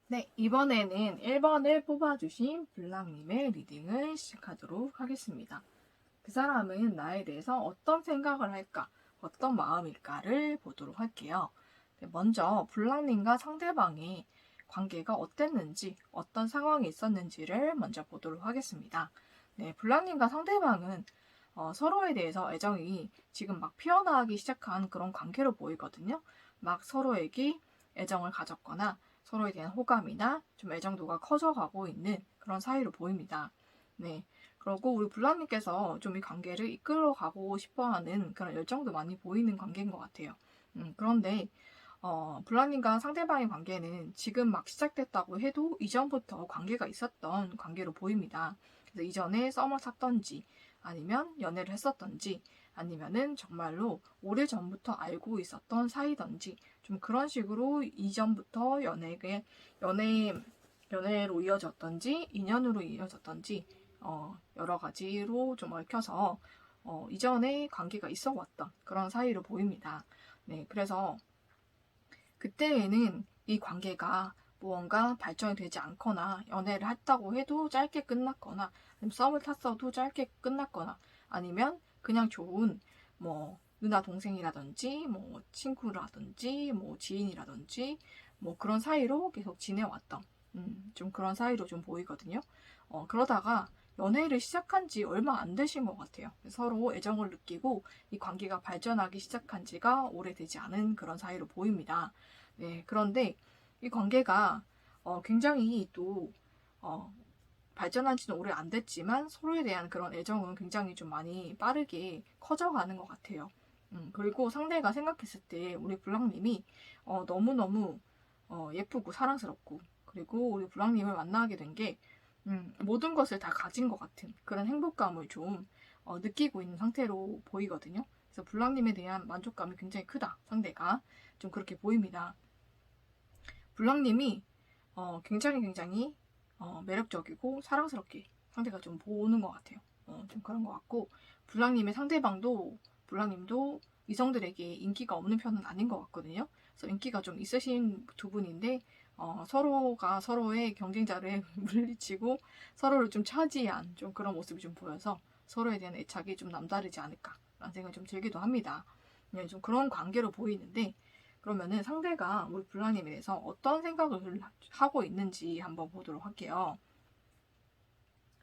네, 이번에는 1번을 뽑아주신 블랑님의 리딩을 시작하도록 하겠습니다. 그 사람은 나에 대해서 어떤 생각을 할까, 어떤 마음일까를 보도록 할게요. 네, 먼저 블랑님과 상대방의 관계가 어땠는지, 어떤 상황이 있었는지를 먼저 보도록 하겠습니다. 네, 블랑님과 상대방은 서로에 대해서 애정이 지금 막 피어나기 시작한 그런 관계로 보이거든요. 막 서로에게 애정을 가졌거나 서로에 대한 호감이나 좀 애정도가 커져가고 있는 그런 사이로 보입니다. 네. 그리고 우리 블라님께서 좀 이 관계를 이끌어가고 싶어하는 그런 열정도 많이 보이는 관계인 것 같아요. 그런데 블라님과 상대방의 관계는 지금 막 시작됐다고 해도 이전부터 관계가 있었던 관계로 보입니다. 그래서 이전에 썸을 탔던지 아니면 연애를 했었던지 아니면은 정말로 오래전부터 알고 있었던 사이던지 좀 그런 식으로 이전부터 연애로 이어졌던지 인연으로 이어졌던지 여러 가지로 좀 얽혀서 이전에 관계가 있어 왔던 그런 사이로 보입니다. 네, 그래서 그때에는 이 관계가 무언가 발전이 되지 않거나 연애를 했다고 해도 짧게 끝났거나 썸을 탔어도 짧게 끝났거나 아니면 그냥 좋은 뭐 누나 동생이라든지 뭐 친구라든지 뭐 지인이라든지 뭐 그런 사이로 계속 지내왔던 좀 그런 사이로 좀 보이거든요. 그러다가 연애를 시작한 지 얼마 안 되신 것 같아요. 서로 애정을 느끼고 이 관계가 발전하기 시작한 지가 오래되지 않은 그런 사이로 보입니다. 네, 그런데 이 관계가 굉장히 또 어, 발전한 지는 오래 안 됐지만 서로에 대한 그런 애정은 굉장히 좀 많이 빠르게 커져가는 것 같아요. 그리고 상대가 생각했을 때 우리 블랑님이 너무너무 예쁘고 사랑스럽고 그리고 우리 블랑님을 만나게 된 게 모든 것을 다 가진 것 같은 그런 행복감을 좀 느끼고 있는 상태로 보이거든요. 그래서 블랑님에 대한 만족감이 굉장히 크다. 상대가 좀 그렇게 보입니다. 블랑님이 굉장히 매력적이고 사랑스럽게 상대가 좀 보는 것 같아요. 좀 그런 것 같고 블랑님의 상대방도 블랑님도 이성들에게 인기가 없는 편은 아닌 것 같거든요. 그래서 인기가 좀 있으신 두 분인데 서로가 서로의 경쟁자를 물리치고 서로를 좀 차지한 좀 그런 모습이 좀 보여서 서로에 대한 애착이 좀 남다르지 않을까라는 생각이 좀 들기도 합니다. 네, 좀 그런 관계로 보이는데 그러면은 상대가 우리 블랑님에 대해서 어떤 생각을 하고 있는지 한번 보도록 할게요.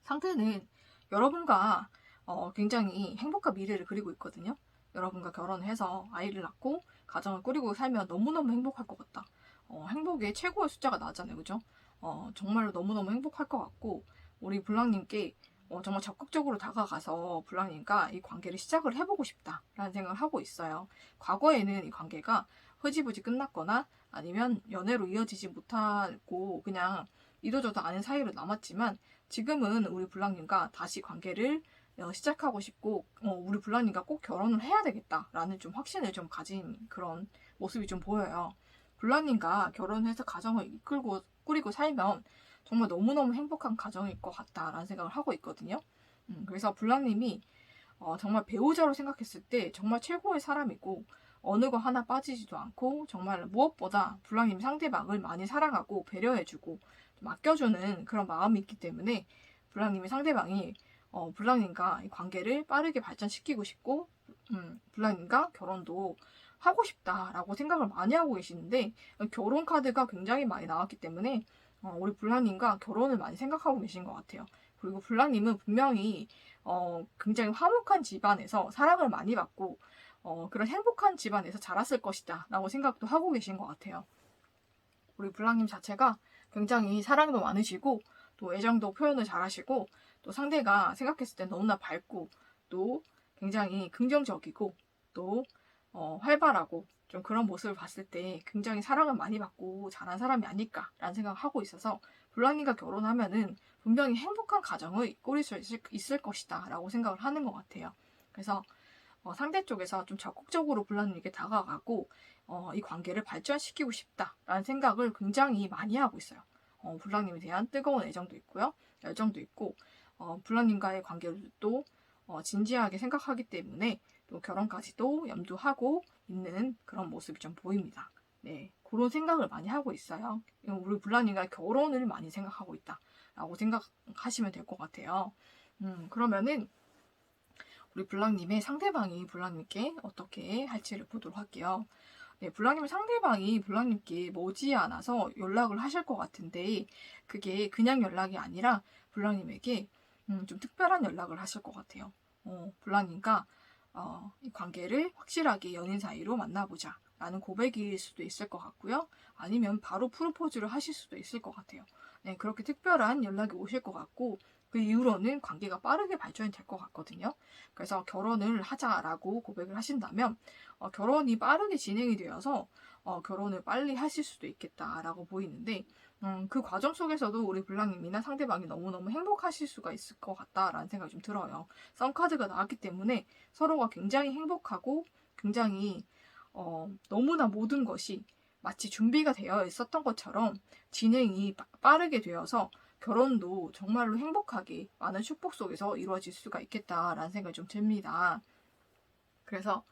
상대는 여러분과 굉장히 행복한 미래를 그리고 있거든요. 여러분과 결혼해서 아이를 낳고 가정을 꾸리고 살면 너무너무 행복할 것 같다. 행복의 최고의 숫자가 나잖아요. 그죠? 정말로 너무너무 행복할 것 같고 우리 블랑님께 정말 적극적으로 다가가서 블랑님과 이 관계를 시작을 해보고 싶다라는 생각을 하고 있어요. 과거에는 이 관계가 흐지부지 끝났거나 아니면 연애로 이어지지 못하고 그냥 이도저도 아닌 사이로 남았지만 지금은 우리 블랑님과 다시 관계를 시작하고 싶고 우리 블랑님과 꼭 결혼을 해야 되겠다라는 좀 확신을 좀 가진 그런 모습이 좀 보여요. 블랑님과 결혼해서 가정을 이끌고 꾸리고 살면 정말 너무너무 행복한 가정일 것 같다라는 생각을 하고 있거든요. 그래서 블랑님이 정말 배우자로 생각했을 때 정말 최고의 사람이고 어느 거 하나 빠지지도 않고 정말 무엇보다 블랑님 상대방을 많이 사랑하고 배려해주고 좀 아껴주는 그런 마음이 있기 때문에 블랑님의 상대방이 블랑님과 관계를 빠르게 발전시키고 싶고 블랑님과 결혼도 하고 싶다라고 생각을 많이 하고 계시는데 결혼 카드가 굉장히 많이 나왔기 때문에 우리 블랑님과 결혼을 많이 생각하고 계신 것 같아요. 그리고 블랑님은 분명히 굉장히 화목한 집안에서 사랑을 많이 받고 그런 행복한 집안에서 자랐을 것이다 라고 생각도 하고 계신 것 같아요. 우리 블랑님 자체가 굉장히 사랑도 많으시고 또 애정도 표현을 잘하시고 또 상대가 생각했을 때 너무나 밝고 또 굉장히 긍정적이고 또 활발하고 좀 그런 모습을 봤을 때 굉장히 사랑을 많이 받고 잘한 사람이 아닐까라는 생각을 하고 있어서 블랑님과 결혼하면은 분명히 행복한 가정을 꾸릴 수 있을 것이다 라고 생각을 하는 것 같아요. 그래서 상대 쪽에서 좀 적극적으로 블랑님에게 다가가고 이 관계를 발전시키고 싶다라는 생각을 굉장히 많이 하고 있어요. 블랑님에 대한 뜨거운 애정도 있고요. 열정도 있고 블랑님과의 관계를 또 진지하게 생각하기 때문에 또 결혼까지도 염두하고 있는 그런 모습이 좀 보입니다. 네, 그런 생각을 많이 하고 있어요. 우리 블랑님과 결혼을 많이 생각하고 있다라고 생각하시면 될 것 같아요. 그러면은 우리 블랑님의 상대방이 블랑님께 어떻게 할지를 보도록 할게요. 네, 블랑님의 상대방이 블랑님께 머지않아서 연락을 하실 것 같은데 그게 그냥 연락이 아니라 블랑님에게 좀 특별한 연락을 하실 것 같아요. 블랑님과 이 관계를 확실하게 연인 사이로 만나보자 라는 고백일 수도 있을 것 같고요. 아니면 바로 프로포즈를 하실 수도 있을 것 같아요. 네, 그렇게 특별한 연락이 오실 것 같고 그 이후로는 관계가 빠르게 발전이 될 것 같거든요. 그래서 결혼을 하자라고 고백을 하신다면 결혼이 빠르게 진행이 되어서 결혼을 빨리 하실 수도 있겠다라고 보이는데 그 과정 속에서도 우리 블랑님이나 상대방이 너무너무 행복하실 수가 있을 것 같다라는 생각이 좀 들어요. 썬카드가 나왔기 때문에 서로가 굉장히 행복하고 굉장히 너무나 모든 것이 마치 준비가 되어 있었던 것처럼 진행이 빠르게 되어서 결혼도 정말로 행복하게 많은 축복 속에서 이루어질 수가 있겠다라는 생각이 좀 듭니다. 그래서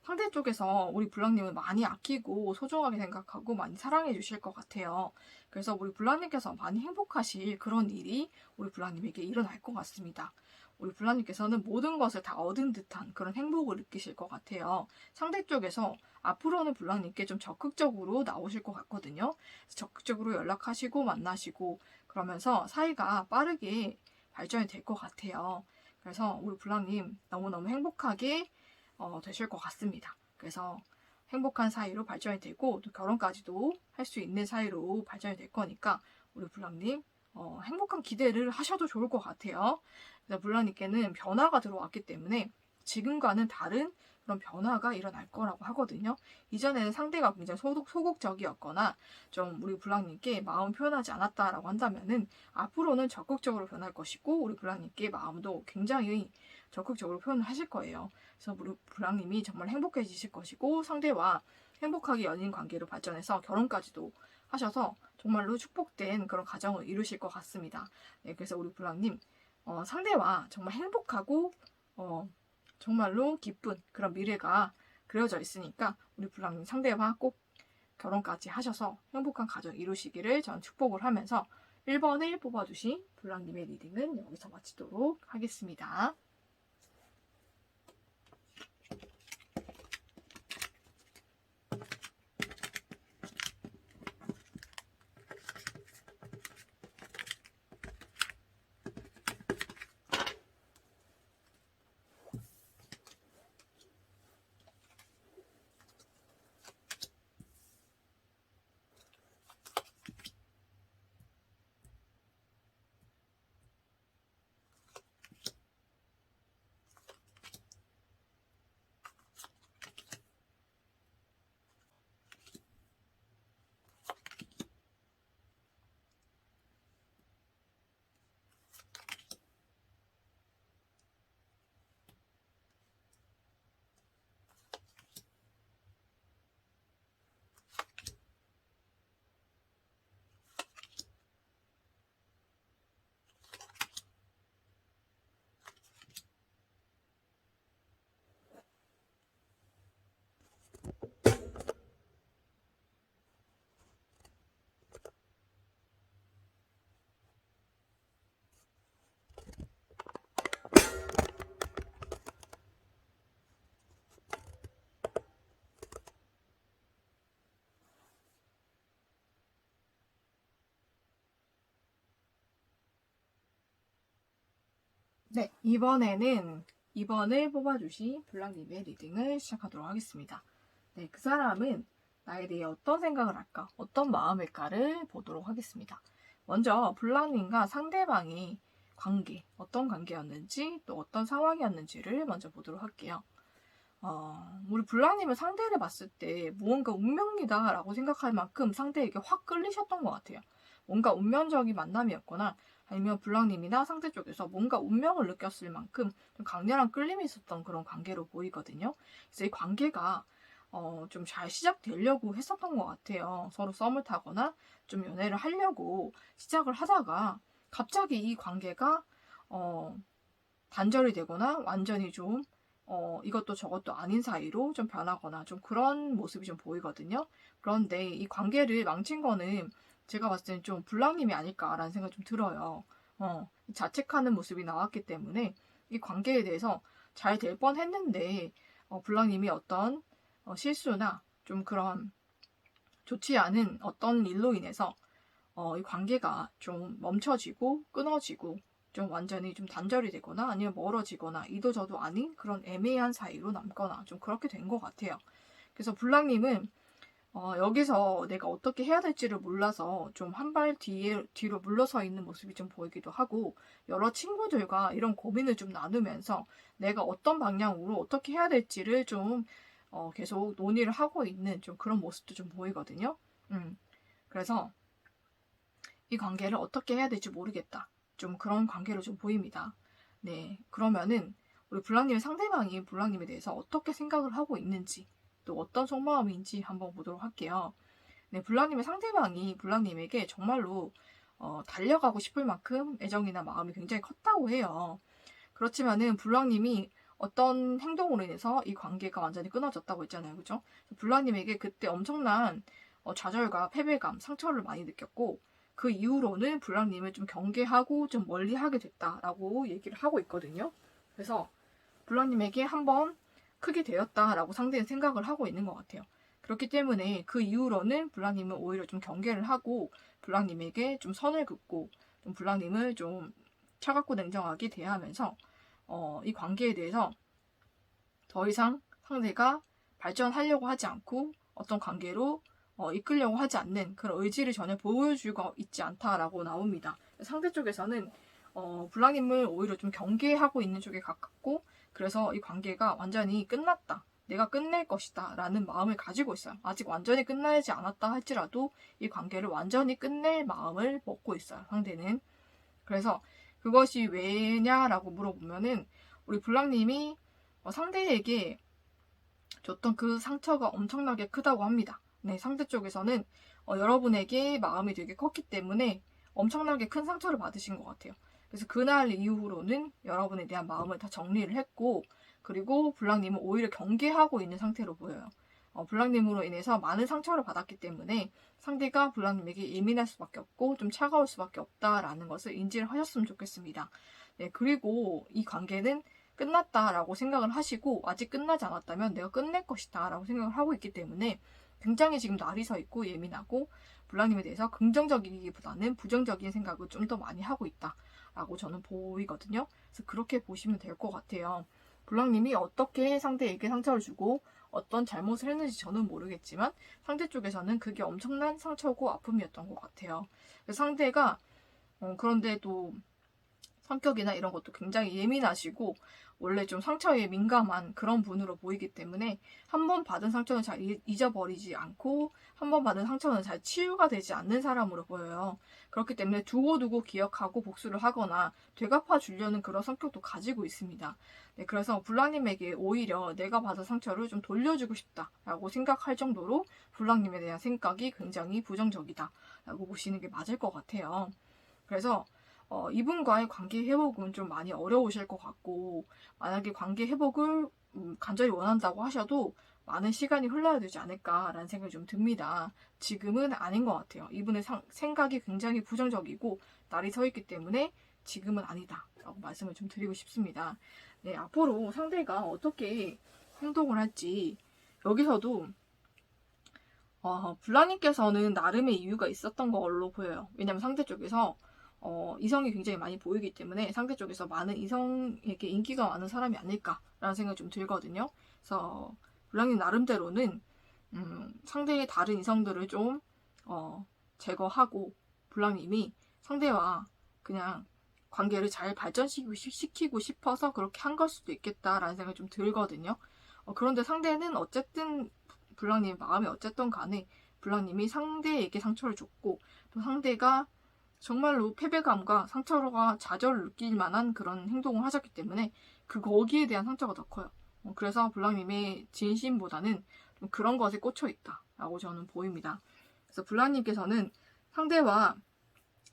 상대 쪽에서 우리 블랑님을 많이 아끼고 소중하게 생각하고 많이 사랑해 주실 것 같아요. 그래서 우리 블랑님께서 많이 행복하실 그런 일이 우리 블랑님에게 일어날 것 같습니다. 우리 블랑님께서는 모든 것을 다 얻은 듯한 그런 행복을 느끼실 것 같아요. 상대 쪽에서 앞으로는 블랑님께 좀 적극적으로 나오실 것 같거든요. 적극적으로 연락하시고 만나시고 그러면서 사이가 빠르게 발전이 될 것 같아요. 그래서 우리 블랑님 너무너무 행복하게 되실 것 같습니다. 그래서 행복한 사이로 발전이 되고 또 결혼까지도 할 수 있는 사이로 발전이 될 거니까 우리 블랑님 행복한 기대를 하셔도 좋을 것 같아요. 그래서 블랑님께는 변화가 들어왔기 때문에 지금과는 다른 그런 변화가 일어날 거라고 하거든요. 이전에는 상대가 굉장히 소극적이었거나 좀 우리 블랑님께 마음 표현하지 않았다라고 한다면은 앞으로는 적극적으로 변할 것이고 우리 블랑님께 마음도 굉장히 적극적으로 표현을 하실 거예요. 그래서 우리 블랑님이 정말 행복해지실 것이고 상대와 행복하게 연인 관계로 발전해서 결혼까지도 하셔서 정말로 축복된 그런 가정을 이루실 것 같습니다. 네, 그래서 우리 블랑님 상대와 정말 행복하고 정말로 기쁜 그런 미래가 그려져 있으니까 우리 블랑님 상대와 꼭 결혼까지 하셔서 행복한 가정 이루시기를 전 축복을 하면서 1번을 뽑아주신 블랑님의 리딩은 여기서 마치도록 하겠습니다. 네, 이번에는 2번을 뽑아주신 블랑님의 리딩을 시작하도록 하겠습니다. 네, 그 사람은 나에 대해 어떤 생각을 할까, 어떤 마음일까를 보도록 하겠습니다. 먼저 블랑님과 상대방의 관계, 어떤 관계였는지 또 어떤 상황이었는지를 먼저 보도록 할게요. 우리 블랑님은 상대를 봤을 때 무언가 운명이다 라고 생각할 만큼 상대에게 확 끌리셨던 것 같아요. 뭔가 운명적인 만남이었거나 아니면 블랑님이나 상대 쪽에서 뭔가 운명을 느꼈을 만큼 좀 강렬한 끌림이 있었던 그런 관계로 보이거든요. 그래서 이 관계가 좀 잘 시작되려고 했었던 것 같아요. 서로 썸을 타거나 좀 연애를 하려고 시작을 하다가 갑자기 이 관계가 단절이 되거나 완전히 좀 이것도 저것도 아닌 사이로 좀 변하거나 좀 그런 모습이 좀 보이거든요. 그런데 이 관계를 망친 거는 제가 봤을 때는 좀 불량님이 아닐까라는 생각이 좀 들어요. 자책하는 모습이 나왔기 때문에 이 관계에 대해서 잘 될 뻔했는데 불량님이 어떤 실수나 좀 그런 좋지 않은 어떤 일로 인해서 이 관계가 좀 멈춰지고 끊어지고 좀 완전히 좀 단절이 되거나 아니면 멀어지거나 이도저도 아닌 그런 애매한 사이로 남거나 좀 그렇게 된 것 같아요. 그래서 불랑님은 여기서 내가 어떻게 해야 될지를 몰라서 좀 한 발 뒤로 물러서 있는 모습이 좀 보이기도 하고 여러 친구들과 이런 고민을 좀 나누면서 내가 어떤 방향으로 어떻게 해야 될지를 좀 계속 논의를 하고 있는 좀 그런 모습도 좀 보이거든요. 그래서 이 관계를 어떻게 해야 될지 모르겠다. 좀 그런 관계로 좀 보입니다. 네, 그러면은 우리 불랑님의 상대방이 불랑님에 대해서 어떻게 생각을 하고 있는지 또 어떤 속마음인지 한번 보도록 할게요. 네, 불랑님의 상대방이 불랑님에게 정말로 달려가고 싶을 만큼 애정이나 마음이 굉장히 컸다고 해요. 그렇지만은 불랑님이 어떤 행동으로 인해서 이 관계가 완전히 끊어졌다고 했잖아요. 그죠? 불랑님에게 그때 엄청난 좌절과 패배감, 상처를 많이 느꼈고 그 이후로는 불랑님을 좀 경계하고 좀 멀리하게 됐다라고 얘기를 하고 있거든요. 그래서 불랑님에게 한번 크게 되었다라고 상대는 생각을 하고 있는 것 같아요. 그렇기 때문에 그 이후로는 불랑님은 오히려 좀 경계를 하고 불랑님에게 좀 선을 긋고 좀 불랑님을 좀 차갑고 냉정하게 대하면서 이 관계에 대해서 더 이상 상대가 발전하려고 하지 않고 어떤 관계로 이끌려고 하지 않는 그런 의지를 전혀 보여주고 있지 않다라고 나옵니다. 상대 쪽에서는 불랑님을 오히려 좀 경계하고 있는 쪽에 가깝고 그래서 이 관계가 완전히 끝났다. 내가 끝낼 것이다 라는 마음을 가지고 있어요. 아직 완전히 끝나지 않았다 할지라도 이 관계를 완전히 끝낼 마음을 먹고 있어요. 상대는. 그래서 그것이 왜냐라고 물어보면은 우리 불랑님이 상대에게 줬던 그 상처가 엄청나게 크다고 합니다. 네, 상대 쪽에서는 여러분에게 마음이 되게 컸기 때문에 엄청나게 큰 상처를 받으신 것 같아요. 그래서 그날 이후로는 여러분에 대한 마음을 다 정리를 했고 그리고 불랑님은 오히려 경계하고 있는 상태로 보여요. 불랑님으로 인해서 많은 상처를 받았기 때문에 상대가 불랑님에게 예민할 수밖에 없고 좀 차가울 수밖에 없다라는 것을 인지를 하셨으면 좋겠습니다. 네, 그리고 이 관계는 끝났다라고 생각을 하시고 아직 끝나지 않았다면 내가 끝낼 것이다 라고 생각을 하고 있기 때문에 굉장히 지금 날이 서 있고 예민하고 불랑님에 대해서 긍정적이기보다는 부정적인 생각을 좀 더 많이 하고 있다라고 저는 보이거든요. 그래서 그렇게 보시면 될 것 같아요. 불랑님이 어떻게 상대에게 상처를 주고 어떤 잘못을 했는지 저는 모르겠지만 상대 쪽에서는 그게 엄청난 상처고 아픔이었던 것 같아요. 상대가 그런데도 성격이나 이런 것도 굉장히 예민하시고 원래 좀 상처에 민감한 그런 분으로 보이기 때문에 한 번 받은 상처는 잘 잊어버리지 않고 한 번 받은 상처는 잘 치유가 되지 않는 사람으로 보여요. 그렇기 때문에 두고두고 기억하고 복수를 하거나 되갚아 주려는 그런 성격도 가지고 있습니다. 네, 그래서 불랑님에게 오히려 내가 받은 상처를 좀 돌려주고 싶다라고 생각할 정도로 불랑님에 대한 생각이 굉장히 부정적이다라고 보시는 게 맞을 것 같아요. 그래서 이분과의 관계 회복은 좀 많이 어려우실 것 같고 만약에 관계 회복을 간절히 원한다고 하셔도 많은 시간이 흘러야 되지 않을까라는 생각이 좀 듭니다. 지금은 아닌 것 같아요. 이분의 생각이 굉장히 부정적이고 날이 서 있기 때문에 지금은 아니다 라고 말씀을 좀 드리고 싶습니다. 네, 앞으로 상대가 어떻게 행동을 할지 여기서도 불라님께서는 나름의 이유가 있었던 걸로 보여요. 왜냐면 상대 쪽에서 이성이 굉장히 많이 보이기 때문에 상대 쪽에서 많은 이성에게 인기가 많은 사람이 아닐까라는 생각이 좀 들거든요. 그래서 불량님 나름대로는 상대의 다른 이성들을 좀 제거하고 불량님이 상대와 그냥 관계를 잘 발전시키고 싶어서 그렇게 한 걸 수도 있겠다라는 생각이 좀 들거든요. 그런데 상대는 어쨌든 불량님 마음이 어쨌든 간에 불량님이 상대에게 상처를 줬고 또 상대가 정말로 패배감과 상처가 좌절을 느낄 만한 그런 행동을 하셨기 때문에 거기에 대한 상처가 더 커요. 그래서 불랑님의 진심보다는 좀 그런 것에 꽂혀 있다라고 저는 보입니다. 그래서 불랑님께서는 상대와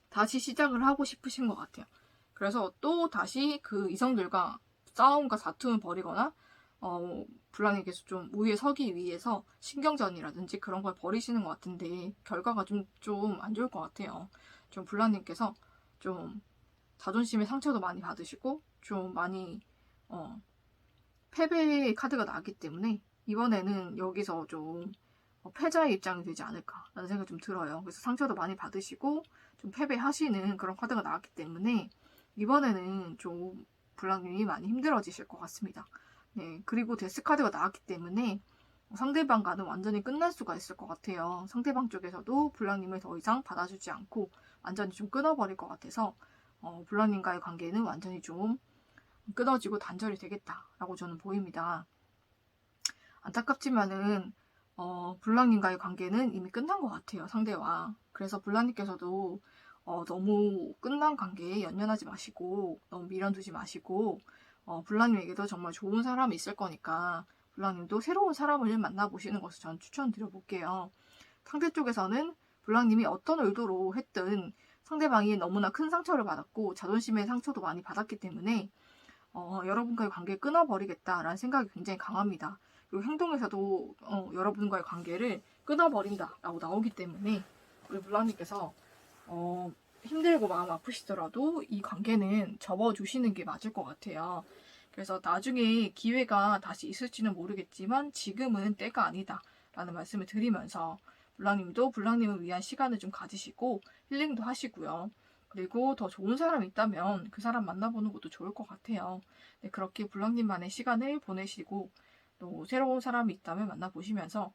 다시 시작을 하고 싶으신 것 같아요. 그래서 또 다시 그 이성들과 싸움과 다툼을 벌이거나 불랑님께서 좀 우위에 서기 위해서 신경전이라든지 그런 걸 벌이시는 것 같은데 결과가 좀 안 좋을 것 같아요. 좀 불랑님께서 좀 자존심의 상처도 많이 받으시고 좀 많이 패배의 카드가 나왔기 때문에 이번에는 여기서 좀 패자의 입장이 되지 않을까라는 생각이 좀 들어요. 그래서 상처도 많이 받으시고 좀 패배하시는 그런 카드가 나왔기 때문에 이번에는 좀 블랑님이 많이 힘들어지실 것 같습니다. 네, 그리고 데스 카드가 나왔기 때문에 상대방과는 완전히 끝날 수가 있을 것 같아요. 상대방 쪽에서도 블랑님을 더 이상 받아주지 않고 완전히 좀 끊어버릴 것 같아서 블랑님과의 관계는 완전히 좀 끊어지고 단절이 되겠다라고 저는 보입니다. 안타깝지만은 블랑님과의 관계는 이미 끝난 것 같아요, 상대와. 그래서 블랑님께서도 너무 끝난 관계에 연연하지 마시고 너무 미련두지 마시고 블랑님에게도 정말 좋은 사람이 있을 거니까 블랑님도 새로운 사람을 만나보시는 것을 전 추천드려볼게요. 상대 쪽에서는 블랑님이 어떤 의도로 했든 상대방이 너무나 큰 상처를 받았고 자존심의 상처도 많이 받았기 때문에 여러분과의 관계를 끊어버리겠다라는 생각이 굉장히 강합니다. 그리고 행동에서도 여러분과의 관계를 끊어버린다라고 나오기 때문에 우리 블랑님께서 힘들고 마음 아프시더라도 이 관계는 접어주시는 게 맞을 것 같아요. 그래서 나중에 기회가 다시 있을지는 모르겠지만 지금은 때가 아니다 라는 말씀을 드리면서 블랑님도 블랑님을 위한 시간을 좀 가지시고 힐링도 하시고요. 그리고 더 좋은 사람이 있다면 그 사람 만나보는 것도 좋을 것 같아요. 네, 그렇게 블랑님만의 시간을 보내시고 또 새로운 사람이 있다면 만나보시면서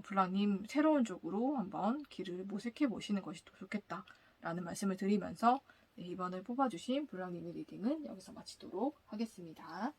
블랑님 새로운 쪽으로 한번 길을 모색해 보시는 것이 더 좋겠다라는 말씀을 드리면서 네, 이번을 뽑아주신 블랑님의 리딩은 여기서 마치도록 하겠습니다.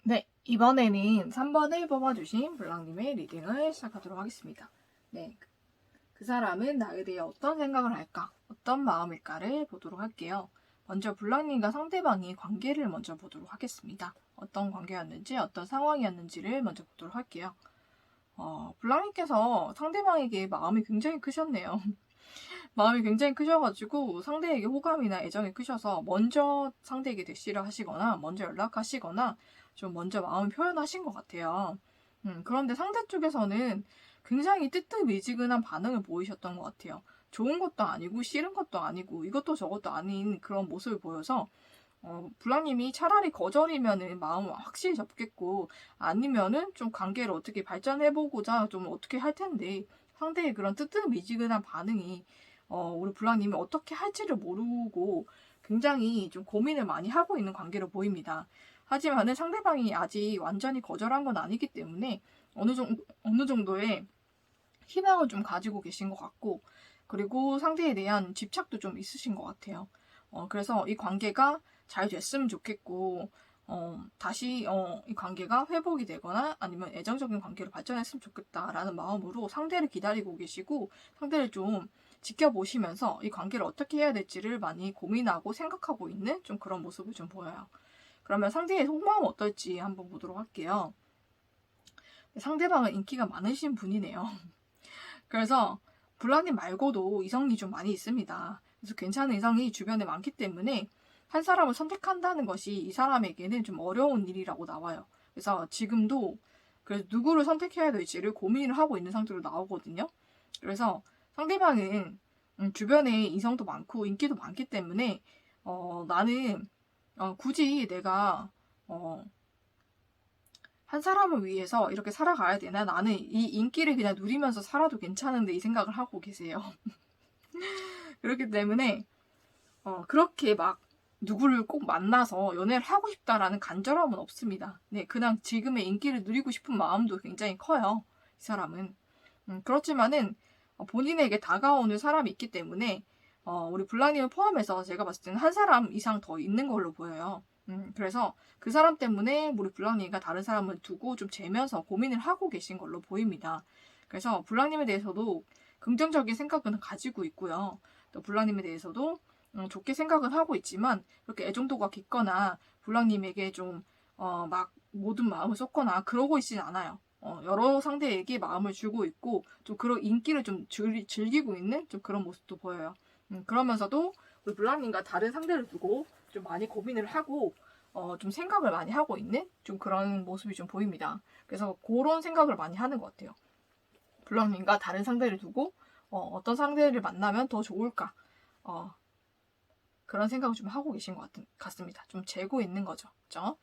네, 이번에는 3번을 뽑아주신 블랑님의 리딩을 시작하도록 하겠습니다. 네, 그 사람은 나에 대해 어떤 생각을 할까? 어떤 마음일까를 보도록 할게요. 먼저 블랑님과 상대방의 관계를 먼저 보도록 하겠습니다. 어떤 관계였는지, 어떤 상황이었는지를 먼저 보도록 할게요. 블랑님께서 상대방에게 마음이 굉장히 크셨네요. 마음이 굉장히 크셔가지고 상대에게 호감이나 애정이 크셔서 먼저 상대에게 대시를 하시거나 먼저 연락하시거나 좀 먼저 마음을 표현하신 것 같아요. 그런데 상대 쪽에서는 굉장히 뜨뜻미지근한 반응을 보이셨던 것 같아요. 좋은 것도 아니고 싫은 것도 아니고 이것도 저것도 아닌 그런 모습을 보여서 불랑님이 차라리 거절이면은 마음을 확실히 접겠고 아니면은 좀 관계를 어떻게 발전해보고자 좀 어떻게 할 텐데 상대의 그런 뜨뜻미지근한 반응이 우리 불랑님이 어떻게 할지를 모르고 굉장히 좀 고민을 많이 하고 있는 관계로 보입니다. 하지만은 상대방이 아직 완전히 거절한 건 아니기 때문에 어느 정도의 희망을 좀 가지고 계신 것 같고 그리고 상대에 대한 집착도 좀 있으신 것 같아요. 그래서 이 관계가 잘 됐으면 좋겠고 다시 이 관계가 회복이 되거나 아니면 애정적인 관계로 발전했으면 좋겠다라는 마음으로 상대를 기다리고 계시고 상대를 좀 지켜보시면서 이 관계를 어떻게 해야 될지를 많이 고민하고 생각하고 있는 좀 그런 모습을 좀 보여요. 그러면 상대의 속마음 어떨지 한번 보도록 할게요. 상대방은 인기가 많으신 분이네요. 그래서 불란님 말고도 이성이 좀 많이 있습니다. 그래서 괜찮은 이성이 주변에 많기 때문에 한 사람을 선택한다는 것이 이 사람에게는 좀 어려운 일이라고 나와요. 그래서 지금도 그래서 누구를 선택해야 될지를 고민을 하고 있는 상태로 나오거든요. 그래서 상대방은 주변에 이성도 많고 인기도 많기 때문에 나는 굳이 내가 한 사람을 위해서 이렇게 살아가야 되나? 나는 이 인기를 그냥 누리면서 살아도 괜찮은데 이 생각을 하고 계세요. 그렇기 때문에 그렇게 막 누구를 꼭 만나서 연애를 하고 싶다라는 간절함은 없습니다. 네, 그냥 지금의 인기를 누리고 싶은 마음도 굉장히 커요. 이 사람은. 그렇지만은 본인에게 다가오는 사람이 있기 때문에 우리 블라님을 포함해서 제가 봤을 때는 한 사람 이상 더 있는 걸로 보여요. 그래서 그 사람 때문에 우리 블랑님과 다른 사람을 두고 좀 재면서 고민을 하고 계신 걸로 보입니다. 그래서 블랑님에 대해서도 긍정적인 생각은 가지고 있고요. 또 블랑님에 대해서도 좋게 생각은 하고 있지만 그렇게 애정도가 깊거나 블랑님에게 좀 막 모든 마음을 쏟거나 그러고 있진 않아요. 여러 상대에게 마음을 주고 있고 좀 그런 인기를 좀 즐기고 있는 좀 그런 모습도 보여요. 그러면서도 우리 블랑님과 다른 상대를 두고 좀 많이 고민을 하고 좀 생각을 많이 하고 있는 좀 그런 모습이 좀 보입니다. 그래서 그런 생각을 많이 하는 것 같아요. 블랑님과 다른 상대를 두고 어떤 상대를 만나면 더 좋을까 그런 생각을 좀 하고 계신 것 같습니다. 좀 재고 있는 거죠. 그렇죠?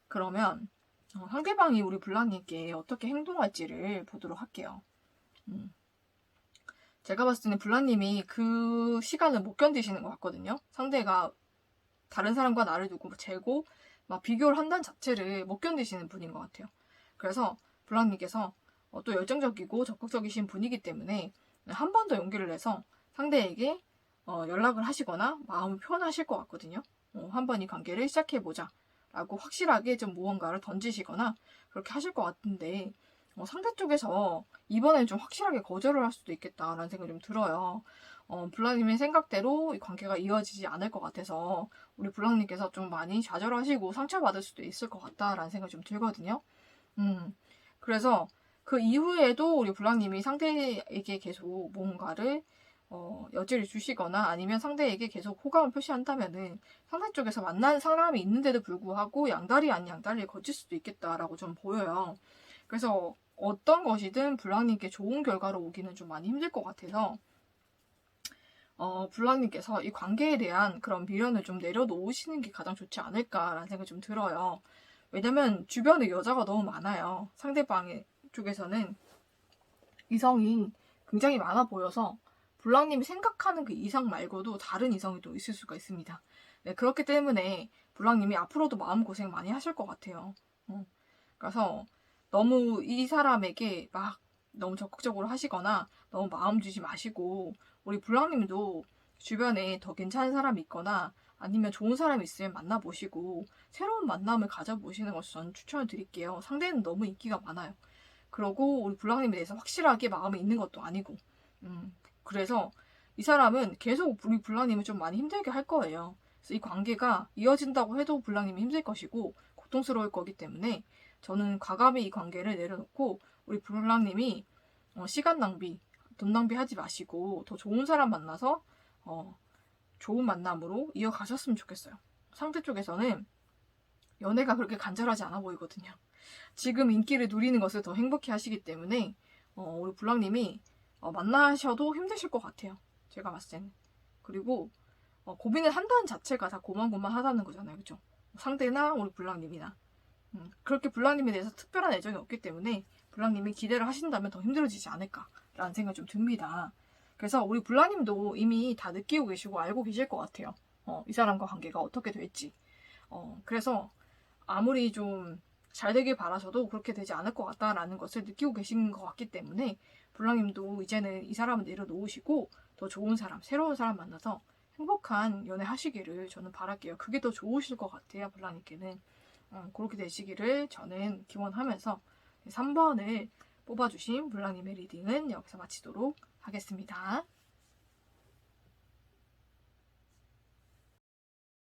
그러면 상대방이 우리 블랑님께 어떻게 행동할지를 보도록 할게요. 제가 봤을 때는 블랑님이 그 시간을 못 견디시는 것 같거든요. 상대가 다른 사람과 나를 두고 재고 막 비교를 한다는 자체를 못 견디시는 분인 것 같아요. 그래서 블랑님께서 또 열정적이고 적극적이신 분이기 때문에 한 번 더 용기를 내서 상대에게 연락을 하시거나 마음을 표현하실 것 같거든요. 한번 이 관계를 시작해보자 라고 확실하게 좀 무언가를 던지시거나 그렇게 하실 것 같은데 상대 쪽에서 이번엔 좀 확실하게 거절을 할 수도 있겠다라는 생각이 좀 들어요. 블랑님의 생각대로 이 관계가 이어지지 않을 것 같아서 우리 블랑님께서 좀 많이 좌절하시고 상처받을 수도 있을 것 같다라는 생각이 좀 들거든요. 그래서 그 이후에도 우리 블랑님이 상대에게 계속 뭔가를 여지를 주시거나 아니면 상대에게 계속 호감을 표시한다면은 상대 쪽에서 만난 사람이 있는데도 불구하고 양다리 아닌 양다리를 거칠 수도 있겠다라고 좀 보여요. 그래서 어떤 것이든 블랑님께 좋은 결과로 오기는 좀 많이 힘들 것 같아서 블랑님께서 이 관계에 대한 그런 미련을 좀 내려놓으시는 게 가장 좋지 않을까라는 생각이 좀 들어요. 왜냐면 주변에 여자가 너무 많아요. 상대방 쪽에서는 이성이 굉장히 많아 보여서 블랑님이 생각하는 그 이상 말고도 다른 이성이 또 있을 수가 있습니다. 네, 그렇기 때문에 블랑님이 앞으로도 마음고생 많이 하실 것 같아요. 그래서 너무 이 사람에게 막 너무 적극적으로 하시거나 너무 마음 주지 마시고 우리 블랑님도 주변에 더 괜찮은 사람이 있거나 아니면 좋은 사람이 있으면 만나보시고 새로운 만남을 가져보시는 것을 저는 추천을 드릴게요. 상대는 너무 인기가 많아요. 그러고 우리 블랑님에 대해서 확실하게 마음이 있는 것도 아니고 그래서 이 사람은 계속 우리 블랑님을 좀 많이 힘들게 할 거예요. 그래서 이 관계가 이어진다고 해도 블랑님이 힘들 것이고 고통스러울 거기 때문에 저는 과감히 이 관계를 내려놓고 우리 블랑님이 시간 낭비 돈 낭비하지 마시고 더 좋은 사람 만나서 좋은 만남으로 이어가셨으면 좋겠어요. 상대 쪽에서는 연애가 그렇게 간절하지 않아 보이거든요. 지금 인기를 누리는 것을 더 행복해 하시기 때문에 우리 블랑님이 만나셔도 힘드실 것 같아요. 제가 봤을 때는. 그리고 고민을 한다는 자체가 다 고만고만하다는 거잖아요. 그죠? 상대나 우리 블랑님이나. 그렇게 블랑님에 대해서 특별한 애정이 없기 때문에 블랑님이 기대를 하신다면 더 힘들어지지 않을까라는 생각이 좀 듭니다. 그래서 우리 블랑님도 이미 다 느끼고 계시고 알고 계실 것 같아요. 이 사람과 관계가 어떻게 될지. 그래서 아무리 좀 잘 되길 바라셔도 그렇게 되지 않을 것 같다라는 것을 느끼고 계신 것 같기 때문에 블랑님도 이제는 이 사람을 내려놓으시고 더 좋은 사람, 새로운 사람 만나서 행복한 연애 하시기를 저는 바랄게요. 그게 더 좋으실 것 같아요, 블랑님께는. 그렇게 되시기를 저는 기원하면서 3번을 뽑아주신 블랑님의 리딩은 여기서 마치도록 하겠습니다.